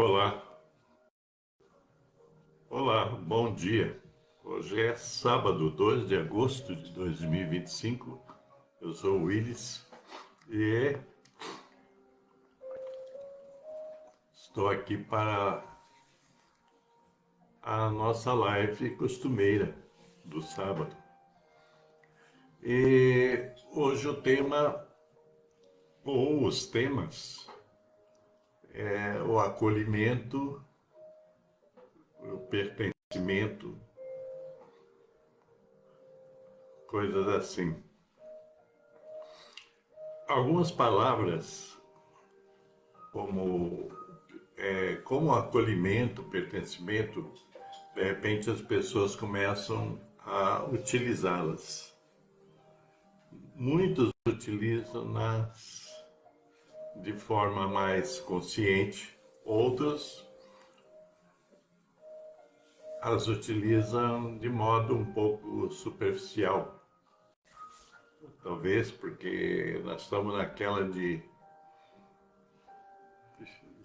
Olá, olá, bom dia. Hoje é sábado, 2 de agosto de 2025. Eu sou o Willis e estou aqui para a nossa live costumeira do sábado. E hoje o tema, ou os temas, é o acolhimento, o pertencimento, coisas assim. Algumas palavras como acolhimento, pertencimento, de repente as pessoas começam a utilizá-las. Muitos utilizam-nas de forma mais consciente, outros as utilizam de modo um pouco superficial. Talvez porque nós estamos naquela de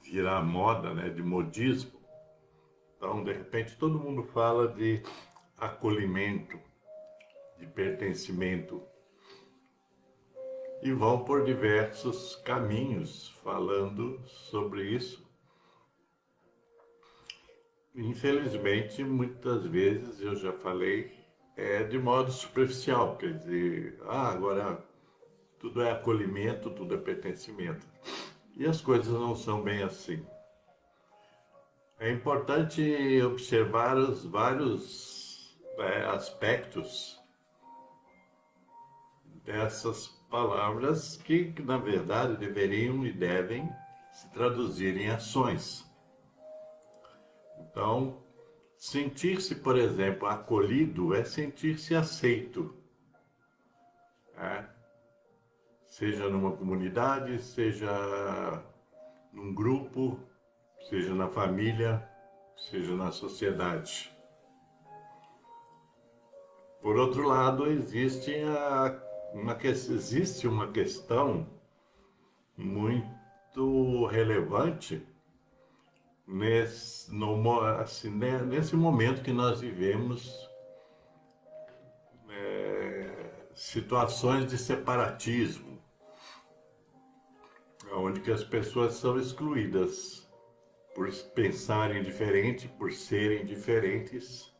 virar moda, né, de modismo. Então, de repente, todo mundo fala de acolhimento, de pertencimento, e vão por diversos caminhos falando sobre isso. Infelizmente, muitas vezes, eu já falei, é de modo superficial, quer dizer, agora tudo é acolhimento, tudo é pertencimento. E as coisas não são bem assim. É importante observar os vários aspectos dessas palavras que, na verdade, deveriam e devem se traduzir em ações. Então, sentir-se, por exemplo, acolhido é sentir-se aceito, né? Seja numa comunidade, seja num grupo, seja na família, seja na sociedade. Por outro lado, existe uma questão muito relevante nesse momento que nós vivemos, situações de separatismo, onde que as pessoas são excluídas por pensarem diferente, por serem diferentes.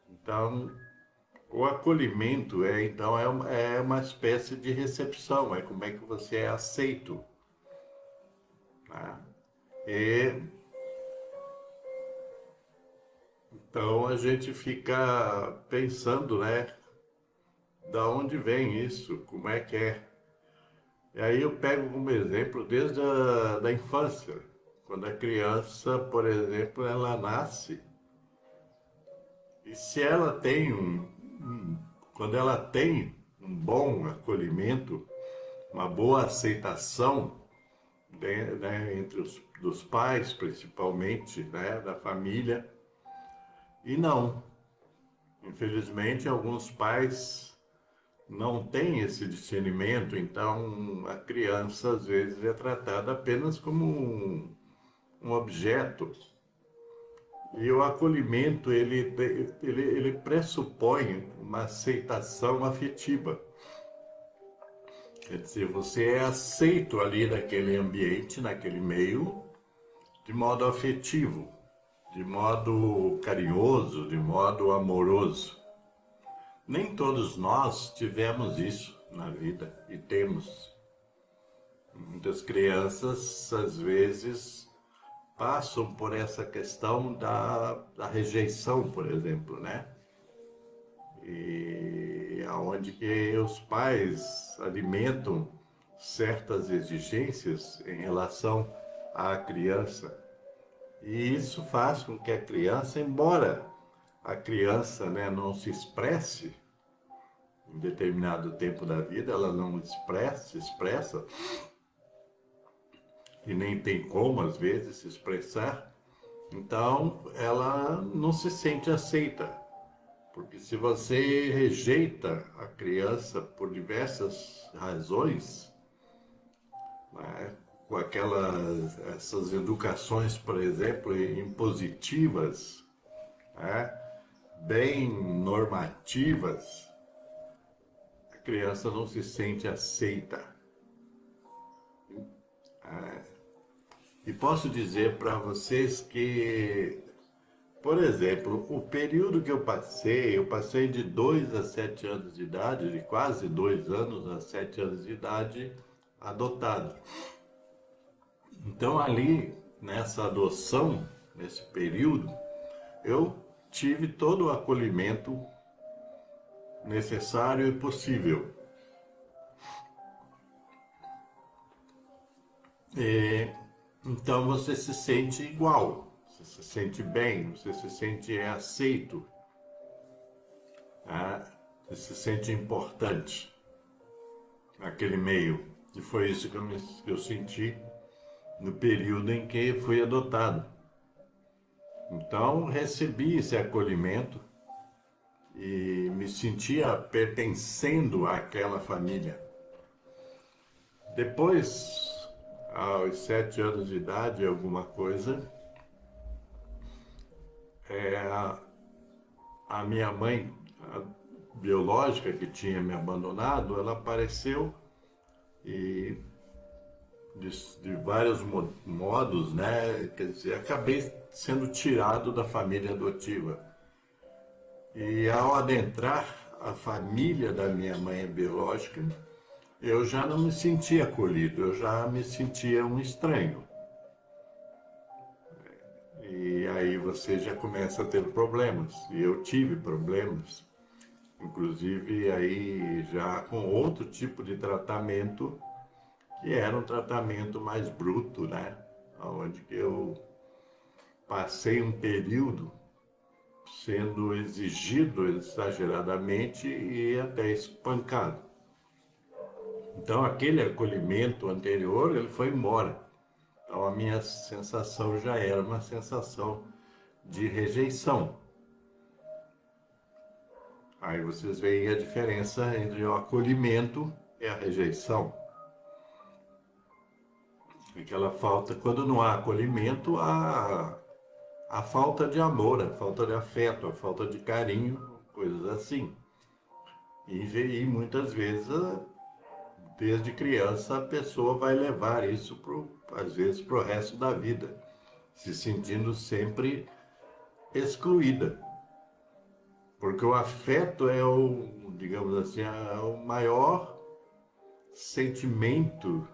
Então, o acolhimento é uma espécie de recepção, é como é que você é aceito, né? E então a gente fica pensando, né? Da onde vem isso? Como é que é? E aí eu pego como exemplo desde a da infância, quando a criança, por exemplo, ela nasce e se ela tem quando ela tem um bom acolhimento, uma boa aceitação, né, entre dos pais, principalmente, né, da família. E não, infelizmente, alguns pais não têm esse discernimento, então a criança às vezes é tratada apenas como um objeto. E o acolhimento, ele pressupõe uma aceitação afetiva. Quer dizer, você é aceito ali naquele ambiente, naquele meio, de modo afetivo, de modo carinhoso, de modo amoroso. Nem todos nós tivemos isso na vida e temos. Muitas crianças, às vezes, passam por essa questão da rejeição, por exemplo, né? E aonde que os pais alimentam certas exigências em relação à criança. E isso faz com que a criança, embora a criança, né, não se expresse em determinado tempo da vida, ela não expressa, e nem tem como, às vezes, se expressar, então ela não se sente aceita. Porque se você rejeita a criança por diversas razões, né, com essas educações, por exemplo, impositivas, né, bem normativas, a criança não se sente aceita. E posso dizer para vocês que, por exemplo, o período que eu passei de 2 a 7 anos de idade, de quase 2 anos a 7 anos de idade, adotado. Então ali, nessa adoção, nesse período, eu tive todo o acolhimento necessário e possível. Então você se sente igual, você se sente bem, você se sente aceito, né? Você se sente importante naquele meio. E foi isso que eu senti no período em que fui adotado. Então recebi esse acolhimento e me sentia pertencendo àquela família. Depois, aos 7 anos de idade, alguma coisa, a minha mãe, a biológica, que tinha me abandonado, ela apareceu e de vários modos, né? Quer dizer, acabei sendo tirado da família adotiva. E ao adentrar a família da minha mãe biológica, eu já não me sentia acolhido, eu já me sentia um estranho. E aí você já começa a ter problemas, e eu tive problemas, inclusive aí já com outro tipo de tratamento, que era um tratamento mais bruto, né? Onde que eu passei um período sendo exigido exageradamente e até espancado. Então aquele acolhimento anterior, ele foi embora. Então a minha sensação já era uma sensação de rejeição. Aí vocês veem a diferença entre o acolhimento e a rejeição. Aquela falta, quando não há acolhimento, a falta de amor, a falta de afeto, a falta de carinho, coisas assim. E muitas vezes, desde criança, a pessoa vai levar isso, às vezes, para o resto da vida, se sentindo sempre excluída. Porque o afeto é digamos assim, é o maior sentimento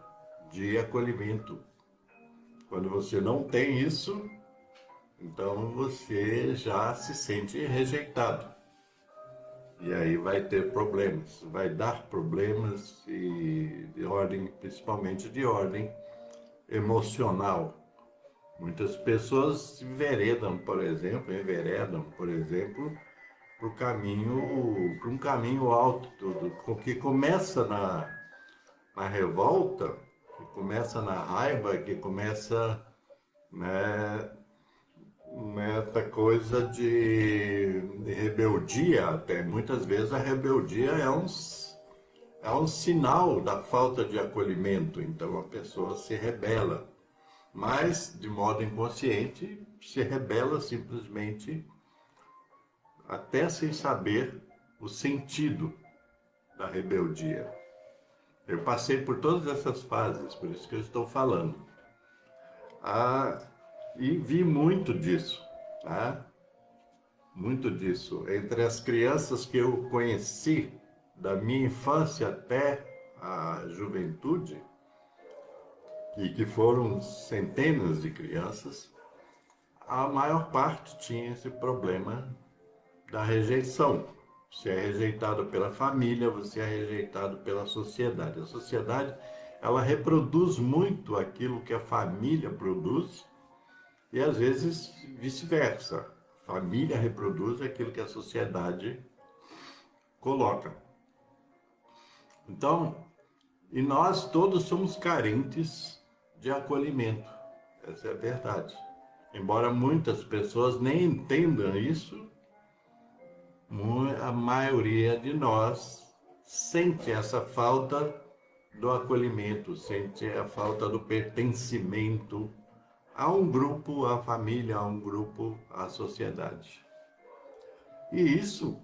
de acolhimento. Quando você não tem isso, então você já se sente rejeitado. E aí vai ter problemas, vai dar problemas e de ordem, principalmente de ordem emocional. Muitas pessoas enveredam, por exemplo, para um caminho alto, que começa na revolta, que começa na raiva, que começa, né, nessa coisa de rebeldia até. Muitas vezes a rebeldia é um sinal da falta de acolhimento, então a pessoa se rebela, mas de modo inconsciente se rebela simplesmente até sem saber o sentido da rebeldia. Eu passei por todas essas fases, por isso que eu estou falando. E vi muito disso, tá? Muito disso. Entre as crianças que eu conheci, da minha infância até a juventude, e que foram centenas de crianças, a maior parte tinha esse problema da rejeição. Você é rejeitado pela família, você é rejeitado pela sociedade. A sociedade, ela reproduz muito aquilo que a família produz e às vezes vice-versa. A família reproduz aquilo que a sociedade coloca. Então, e nós todos somos carentes de acolhimento. Essa é a verdade. Embora muitas pessoas nem entendam isso, a maioria de nós sente essa falta do acolhimento, sente a falta do pertencimento a um grupo, à família, a um grupo, à sociedade. E isso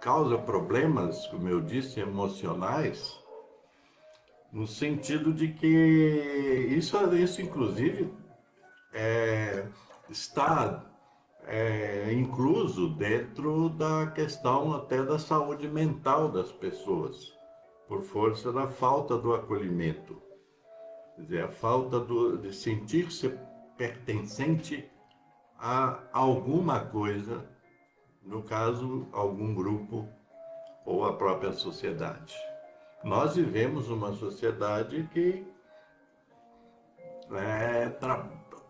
causa problemas, como eu disse, emocionais, no sentido de que isso inclusive está incluso dentro da questão até da saúde mental das pessoas, por força da falta do acolhimento. Quer dizer, a falta de sentir-se pertencente a alguma coisa, no caso, algum grupo ou a própria sociedade. Nós vivemos uma sociedade que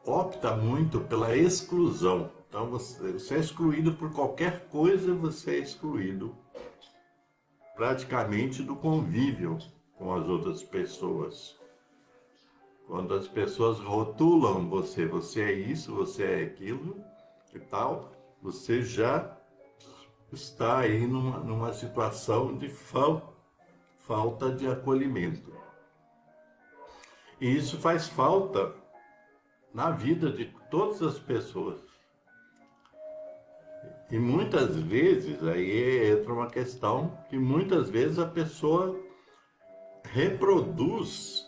opta muito pela exclusão. Então, você é excluído por qualquer coisa, você é excluído praticamente do convívio com as outras pessoas. Quando as pessoas rotulam você, você é isso, você é aquilo e tal, você já está aí numa situação de falta de acolhimento. E isso faz falta na vida de todas as pessoas. E muitas vezes, aí entra uma questão que muitas vezes a pessoa reproduz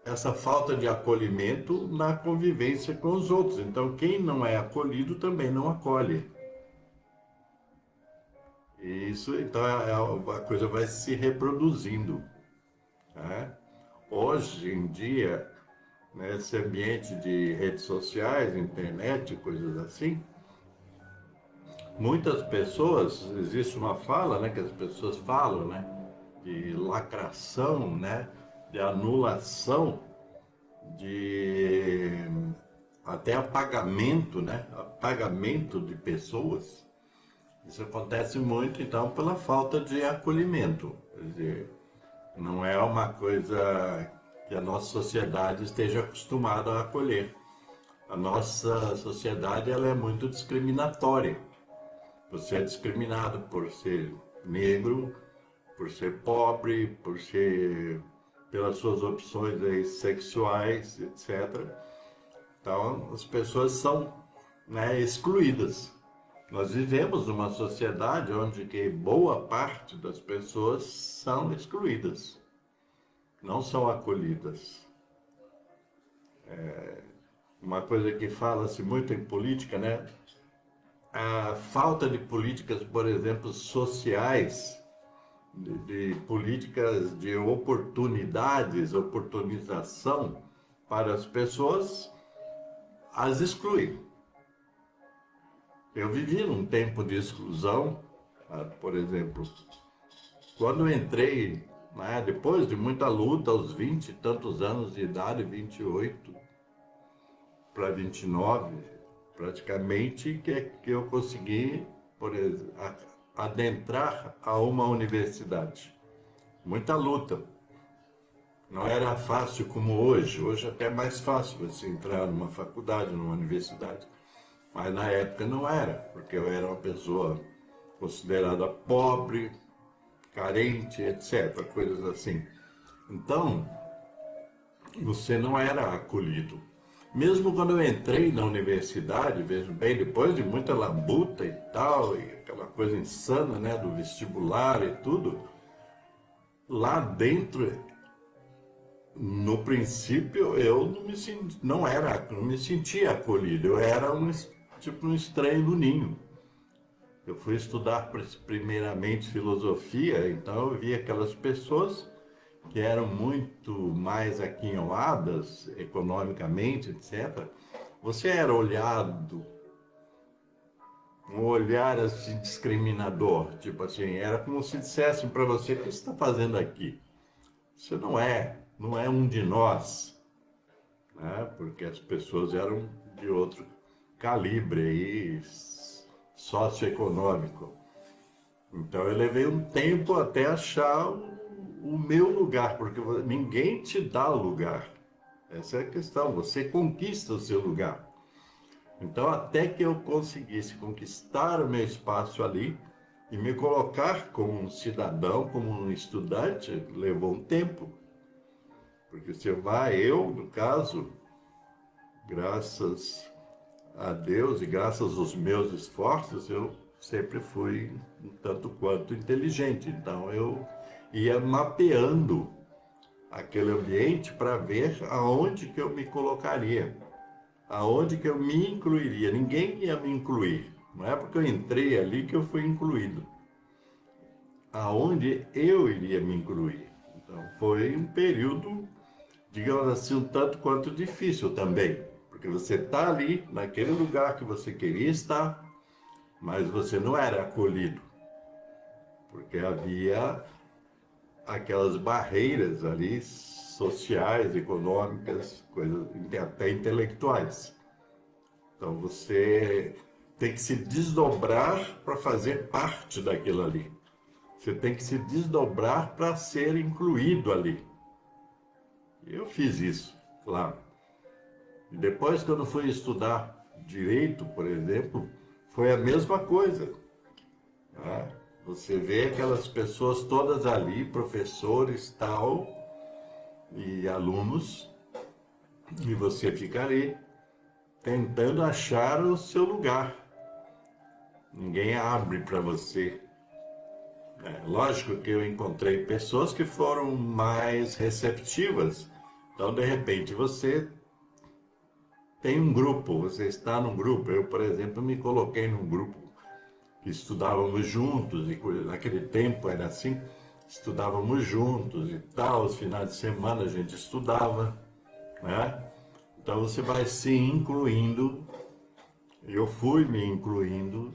essa falta de acolhimento na convivência com os outros. Então, quem não é acolhido também não acolhe. E isso, então, a coisa vai se reproduzindo. Né? Hoje em dia, nesse ambiente de redes sociais, internet, coisas assim, muitas pessoas, existe uma fala, né, que as pessoas falam, né, de lacração, né, de anulação, de até apagamento, né, apagamento de pessoas. Isso acontece muito, então, pela falta de acolhimento. Quer dizer, não é uma coisa que a nossa sociedade esteja acostumada a acolher. A nossa sociedade, ela é muito discriminatória. Você é discriminado por ser negro, por ser pobre, pelas suas opções aí sexuais, etc. Então, as pessoas são, né, excluídas. Nós vivemos numa sociedade onde que boa parte das pessoas são excluídas, não são acolhidas. Uma coisa que fala-se muito em política, né? A falta de políticas, por exemplo, sociais, de políticas de oportunidades, oportunização para as pessoas, as exclui. Eu vivi num tempo de exclusão, por exemplo, quando eu entrei, né, depois de muita luta, aos 20 e tantos anos de idade, 28 para 29, praticamente, que eu consegui, por exemplo, adentrar a uma universidade. Muita luta. Não era fácil como hoje. Hoje até é mais fácil você entrar numa faculdade, numa universidade. Mas na época não era, porque eu era uma pessoa considerada pobre, carente, etc. Coisas assim. Então, você não era acolhido. Mesmo quando eu entrei na universidade, vejo bem, depois de muita labuta e tal, e aquela coisa insana, né, do vestibular e tudo, lá dentro, no princípio, eu não me sentia acolhido, eu era um estranho no ninho. Eu fui estudar primeiramente filosofia, então eu vi aquelas pessoas que eram muito mais aquinhoadas economicamente, etc. Você era olhado, um olhar assim discriminador, tipo assim, era como se dissessem para você: o que você está fazendo aqui? Você não é um de nós, né? Porque as pessoas eram de outro calibre aí, socioeconômico. Então eu levei um tempo até achar o meu lugar, porque ninguém te dá lugar. Essa é a questão, você conquista o seu lugar. Então, até que eu conseguisse conquistar o meu espaço ali, E me colocar como um cidadão, como um estudante, levou um tempo. Porque você vai, eu, no caso, graças a Deus e graças aos meus esforços, eu sempre fui um tanto quanto inteligente. Então eu ia mapeando aquele ambiente para ver aonde que eu me colocaria, aonde que eu me incluiria. Ninguém ia me incluir. Não é porque eu entrei ali que eu fui incluído. Aonde eu iria me incluir. Então foi um período, digamos assim, um tanto quanto difícil também. Porque você está ali, naquele lugar que você queria estar, mas você não era acolhido. Porque havia aquelas barreiras ali sociais, econômicas, coisas até intelectuais. Então você tem que se desdobrar para fazer parte daquilo ali. Você tem que se desdobrar para ser incluído ali. Eu fiz isso, claro. E depois, quando fui estudar direito, por exemplo, foi a mesma coisa. Né? Você vê aquelas pessoas todas ali, professores, tal, e alunos, e você fica ali tentando achar o seu lugar. Ninguém abre para você. Lógico que eu encontrei pessoas que foram mais receptivas. Então, de repente, você tem um grupo, você está num grupo. Eu, por exemplo, me coloquei num grupo que estudávamos juntos, e naquele tempo era assim, estudávamos juntos e tal, os finais de semana a gente estudava, né? Então você vai se incluindo, eu fui me incluindo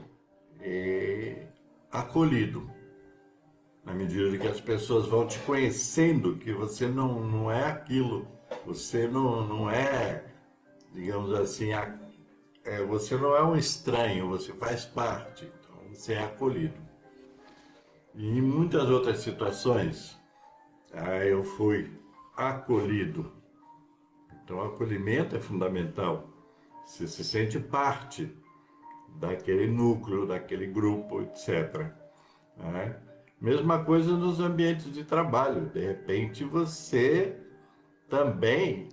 e acolhido, na medida que as pessoas vão te conhecendo, que você não é aquilo, você não é, digamos assim, você não é um estranho, você faz parte, então você é acolhido. E em muitas outras situações, eu fui acolhido. Então, o acolhimento é fundamental. Você se sente parte daquele núcleo, daquele grupo, etc. Né? Mesma coisa nos ambientes de trabalho. De repente, também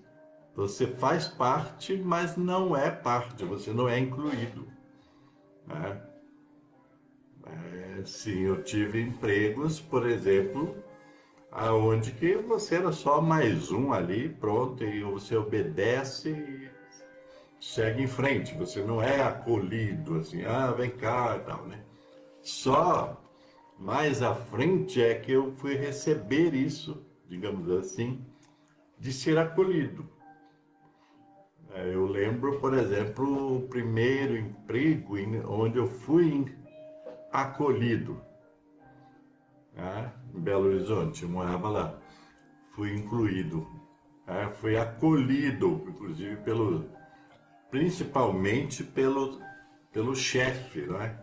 você faz parte, mas não é parte, você não é incluído. Né? Sim, eu tive empregos, por exemplo, aonde que você era só mais um ali, pronto, e você obedece e segue em frente. Você não é acolhido assim, vem cá e tal, né? Só mais à frente é que eu fui receber isso, digamos assim, de ser acolhido. Eu lembro, por exemplo, o primeiro emprego onde eu fui acolhido, né? Em Belo Horizonte, eu morava lá. Fui incluído, né? Fui acolhido, inclusive principalmente pelo chefe, né?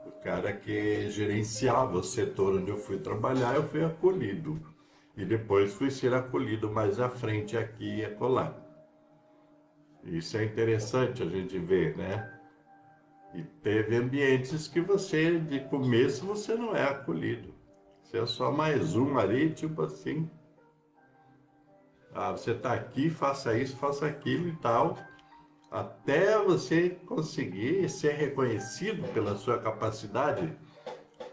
O cara que gerenciava o setor onde eu fui trabalhar, eu fui acolhido. E depois fui ser acolhido mais à frente aqui e acolá. Isso é interessante a gente ver, né? E teve ambientes que você, de começo, você não é acolhido. Você é só mais um ali, tipo assim. Você está aqui, faça isso, faça aquilo e tal. Até você conseguir ser reconhecido pela sua capacidade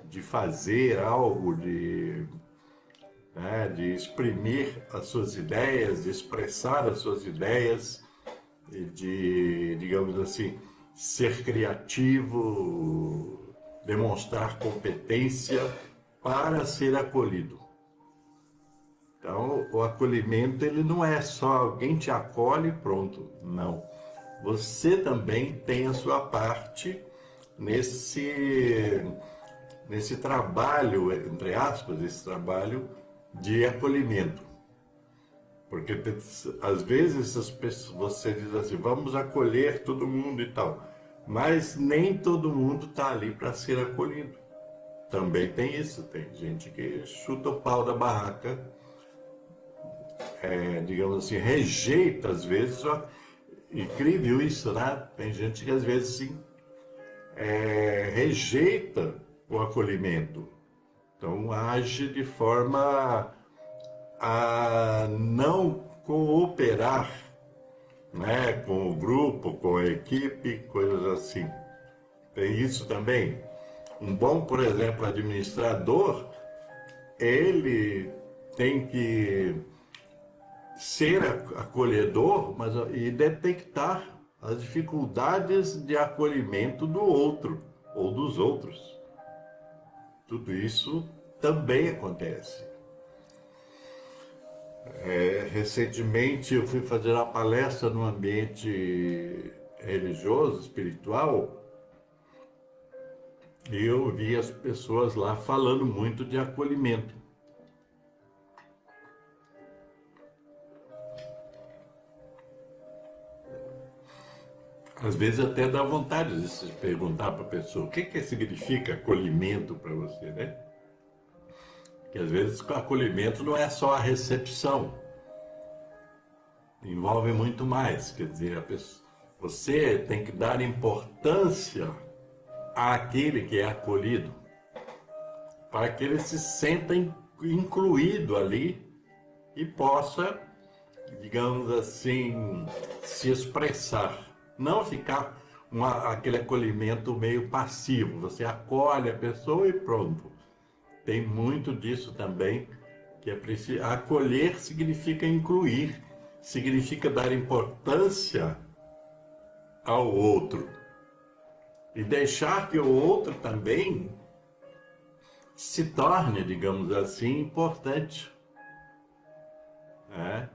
de fazer algo, de exprimir as suas ideias, de expressar as suas ideias, e de, digamos assim, ser criativo, demonstrar competência para ser acolhido. Então, o acolhimento ele não é só alguém te acolhe e pronto, não. Você também tem a sua parte nesse trabalho, entre aspas, esse trabalho de acolhimento. Porque às vezes você diz assim, vamos acolher todo mundo e tal, mas nem todo mundo está ali para ser acolhido. Também tem isso, tem gente que chuta o pau da barraca, digamos assim, rejeita às vezes, incrível isso, né? Tem gente que às vezes sim, rejeita o acolhimento. Então, age de forma a não cooperar, né, com o grupo, com a equipe, coisas assim. Tem isso também. Um bom, por exemplo, administrador, ele tem que ser acolhedor, mas e detectar as dificuldades de acolhimento do outro ou dos outros. Tudo isso também acontece. Recentemente eu fui fazer uma palestra no ambiente religioso, espiritual, e eu vi as pessoas lá falando muito de acolhimento. Às vezes até dá vontade de se perguntar para a pessoa o que significa acolhimento para você, né? Porque às vezes o acolhimento não é só a recepção, envolve muito mais. Quer dizer, você tem que dar importância àquele que é acolhido, para que ele se sinta incluído ali e possa, digamos assim, se expressar. Não ficar aquele acolhimento meio passivo. Você acolhe a pessoa e pronto. Tem muito disso também, que é preciso. Acolher significa incluir, significa dar importância ao outro e deixar que o outro também se torne, digamos assim, importante, né?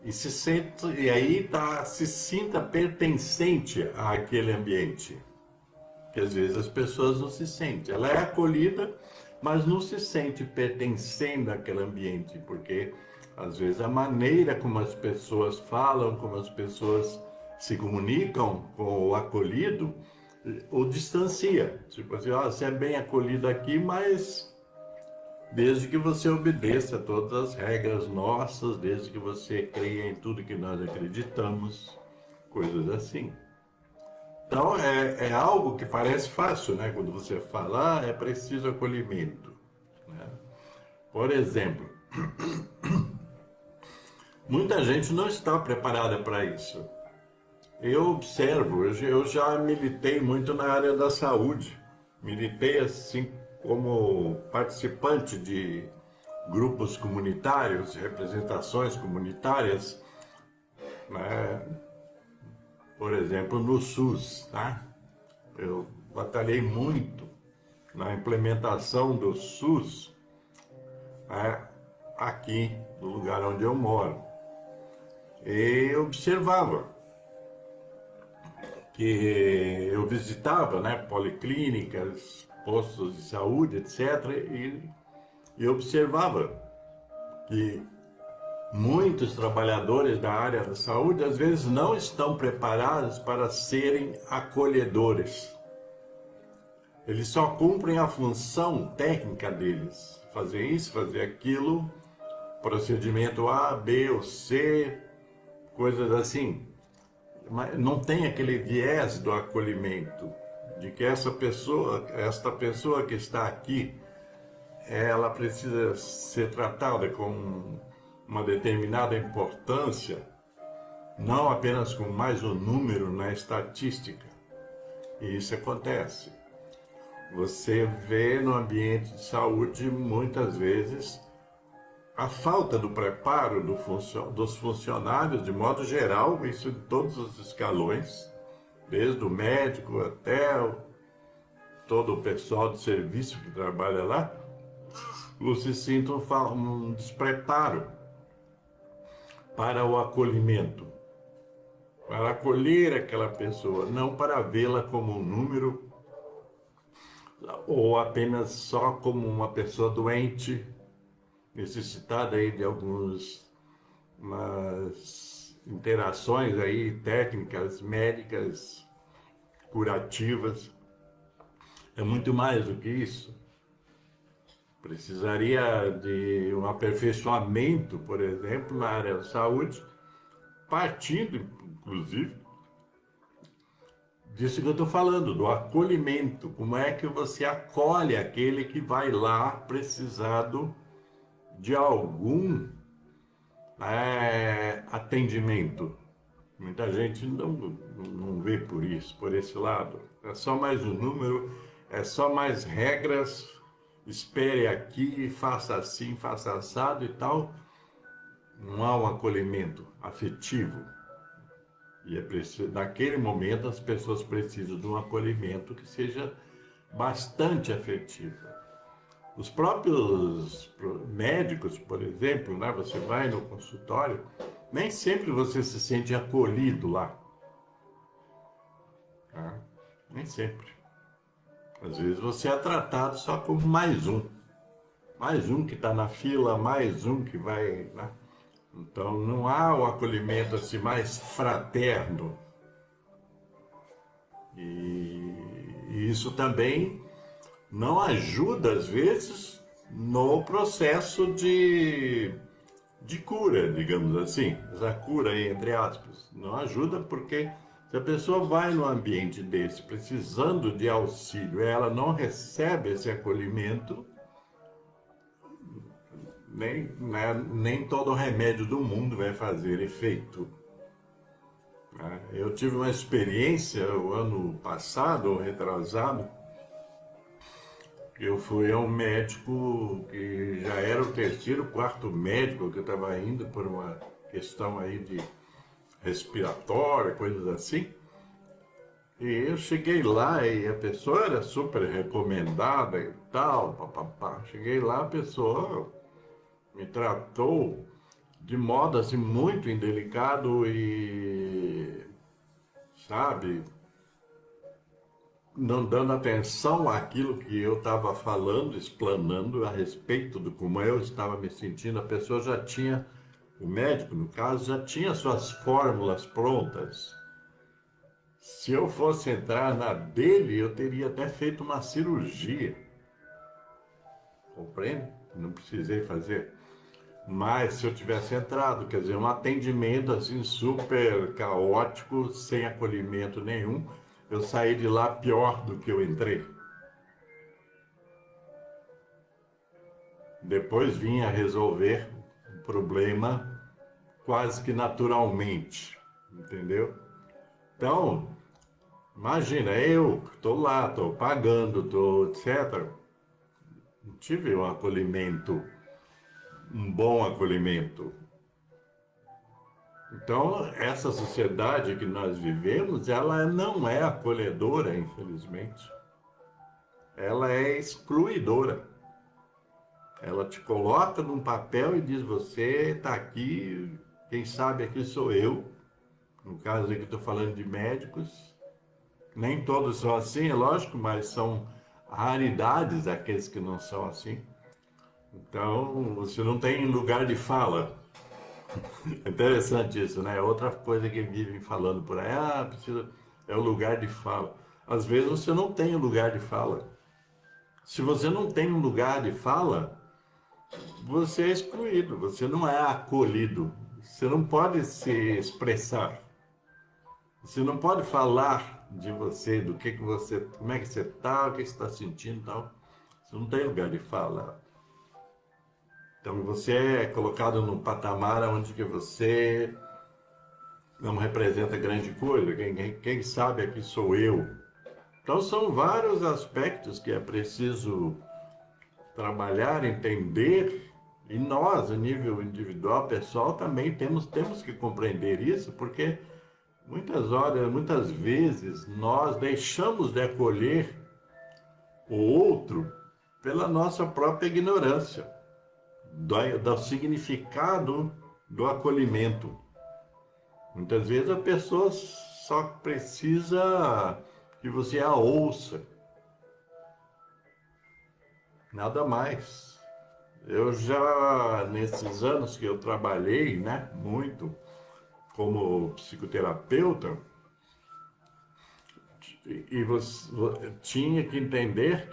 E aí se sinta pertencente àquele ambiente, que às vezes as pessoas não se sentem. Ela é acolhida, mas não se sente pertencendo àquele ambiente, porque às vezes a maneira como as pessoas falam, como as pessoas se comunicam com o acolhido, o distancia. Tipo assim, você é bem acolhido aqui, mas desde que você obedeça todas as regras nossas, desde que você creia em tudo que nós acreditamos, coisas assim. Então, é algo que parece fácil, né? Quando você fala, é preciso acolhimento, né? Por exemplo, muita gente não está preparada para isso. Eu observo, eu já militei muito na área da saúde. Militei assim como participante de grupos comunitários, representações comunitárias, né? Por exemplo, no SUS, tá? Eu batalhei muito na implementação do SUS, né, aqui no lugar onde eu moro. E observava que eu visitava, né, policlínicas, postos de saúde, etc., e observava que muitos trabalhadores da área da saúde às vezes não estão preparados para serem acolhedores. Eles só cumprem a função técnica deles, fazer isso, fazer aquilo, procedimento A, B ou C, coisas assim. Mas não tem aquele viés do acolhimento, de que esta pessoa que está aqui, ela precisa ser tratada com uma determinada importância, não apenas com mais um número na estatística. E isso acontece. Você vê no ambiente de saúde, muitas vezes, a falta do preparo dos funcionários, de modo geral, isso em todos os escalões, desde o médico até todo o pessoal de serviço que trabalha lá, você sente um despreparo para o acolhimento, para acolher aquela pessoa, não para vê-la como um número ou apenas só como uma pessoa doente, necessitada aí de umas interações aí técnicas, médicas, curativas. É muito mais do que isso. Precisaria de um aperfeiçoamento, por exemplo, na área da saúde, partindo, inclusive, disso que eu estou falando, do acolhimento. Como é que você acolhe aquele que vai lá precisado de algum atendimento? Muita gente não vê por isso, por esse lado. É só mais um número, é só mais regras. Espere aqui, faça assim, faça assado e tal. Não há um acolhimento afetivo. E é preciso, naquele momento as pessoas precisam de um acolhimento que seja bastante afetivo. Os próprios médicos, por exemplo, né, você vai no consultório, nem sempre você se sente acolhido lá. Tá? Nem sempre. Às vezes você é tratado só como mais um. Mais um que está na fila, mais um que vai, né? Então não há o acolhimento assim mais fraterno. E isso também não ajuda, às vezes, no processo de cura, digamos assim. Essa cura aí, entre aspas, não ajuda porque se a pessoa vai num ambiente desse precisando de auxílio e ela não recebe esse acolhimento, nem todo remédio do mundo vai fazer efeito. Eu tive uma experiência o ano passado, ou retrasado, eu fui a um médico que já era o terceiro, quarto médico que eu estava indo por uma questão aí de respiratória, coisas assim. E eu cheguei lá e a pessoa era super recomendada e tal, papapá. Cheguei lá, a pessoa me tratou de modo assim muito indelicado e, sabe, não dando atenção àquilo que eu estava falando, explanando a respeito de como eu estava me sentindo. A pessoa já tinha, o médico no caso, já tinha suas fórmulas prontas. Se eu fosse entrar na dele, eu teria até feito uma cirurgia. Compreende? Não precisei fazer. Mas se eu tivesse entrado, quer dizer, um atendimento assim super caótico, sem acolhimento nenhum, eu saí de lá pior do que eu entrei. Depois vinha resolver o problema quase que naturalmente, entendeu? Então, imagina, eu estou lá, estou pagando, estou, etc. Não tive um acolhimento, um bom acolhimento. Então, essa sociedade que nós vivemos, ela não é acolhedora, infelizmente. Ela é excluidora. Ela te coloca num papel e diz: você está aqui, quem sabe aqui sou eu. No caso aqui estou falando de médicos. Nem todos são assim, é lógico, mas são raridades aqueles que não são assim. Então, você não tem lugar de fala. É interessante isso, né? Outra coisa que vivem falando por aí, precisa, é o lugar de fala. Às vezes você não tem o lugar de fala. Se você não tem um lugar de fala, você é excluído, você não é acolhido. Você não pode se expressar. Você não pode falar de você, do que você, como é que você está, o que você está sentindo e tal. Você não tem lugar de fala. Então você é colocado num patamar onde que você não representa grande coisa. Quem sabe aqui sou eu. Então são vários aspectos que é preciso trabalhar, entender. E nós, a nível individual, pessoal, também temos que compreender isso, porque muitas horas, muitas vezes, nós deixamos de acolher o outro pela nossa própria ignorância do significado do acolhimento. Muitas vezes a pessoa só precisa que você a ouça, nada mais. Eu já, nesses anos que eu trabalhei, né, muito como psicoterapeuta, e você tinha que entender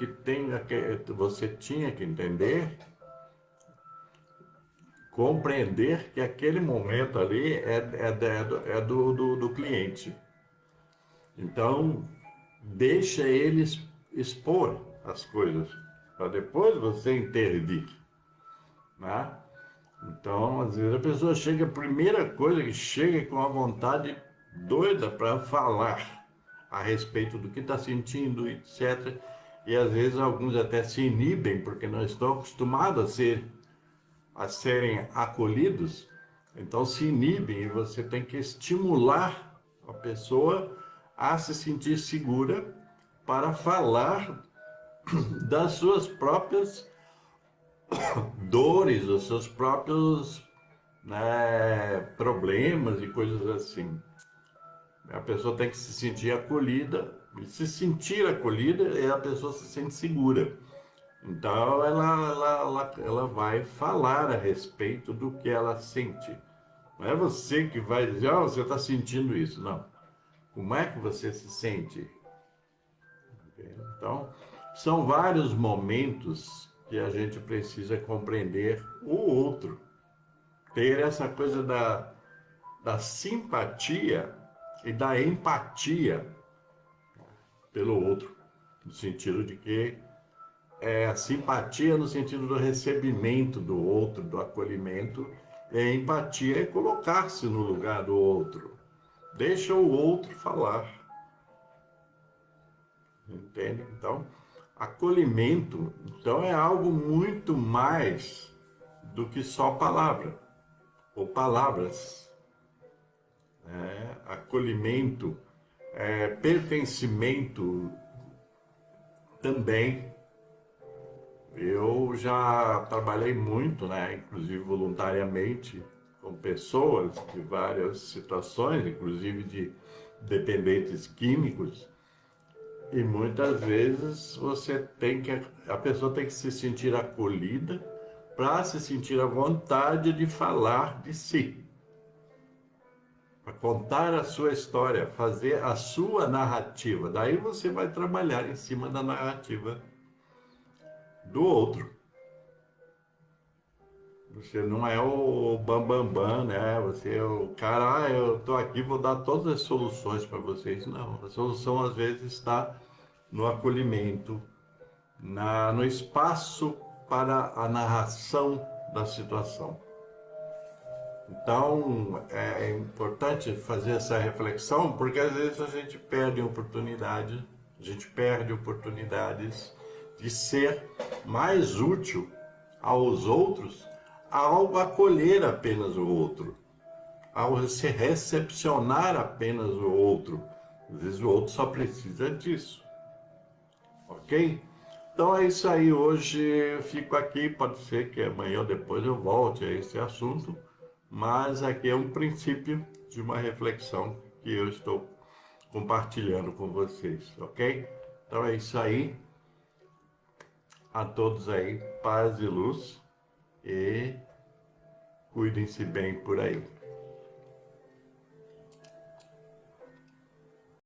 você tinha que entender, compreender que aquele momento ali é do cliente. Então, deixa eles expor as coisas, para depois você intervir, né? Então, às vezes a pessoa chega, a primeira coisa que chega com a vontade doida para falar a respeito do que está sentindo, etc. E às vezes alguns até se inibem porque não estão acostumados a serem acolhidos, então se inibem e você tem que estimular a pessoa a se sentir segura para falar das suas próprias dores, dos seus próprios, né, problemas e coisas assim. A pessoa tem que se sentir acolhida, e se sentir acolhida, a pessoa se sente segura. Então ela vai falar a respeito do que ela sente. Não é você que vai dizer, oh, você está sentindo isso. Não. Como é que você se sente? Então, são vários momentos que a gente precisa compreender o outro. Ter essa coisa da simpatia e da empatia pelo outro. No sentido de que a simpatia no sentido do recebimento do outro, do acolhimento, e a empatia é colocar-se no lugar do outro. Deixa o outro falar, entende? Então, acolhimento, então, é algo muito mais do que só palavra ou palavras. Acolhimento, pertencimento também. Eu já trabalhei muito, né, inclusive voluntariamente, com pessoas de várias situações, inclusive de dependentes químicos, e muitas vezes a pessoa tem que se sentir acolhida para se sentir à vontade de falar de si, para contar a sua história, fazer a sua narrativa. Daí você vai trabalhar em cima da narrativa do outro. Você não é o bambambam, né? Você é o cara, eu tô aqui, vou dar todas as soluções para vocês. Não, a solução às vezes está no acolhimento, no espaço para a narração da situação. Então, é importante fazer essa reflexão, porque às vezes a gente perde oportunidades de ser mais útil aos outros ao acolher apenas o outro, ao se recepcionar apenas o outro. Às vezes o outro só precisa disso, ok? Então é isso aí, hoje eu fico aqui, pode ser que amanhã ou depois eu volte a esse assunto, mas aqui é um princípio de uma reflexão que eu estou compartilhando com vocês, ok? Então é isso aí, a todos aí, paz e luz, e cuidem-se bem por aí.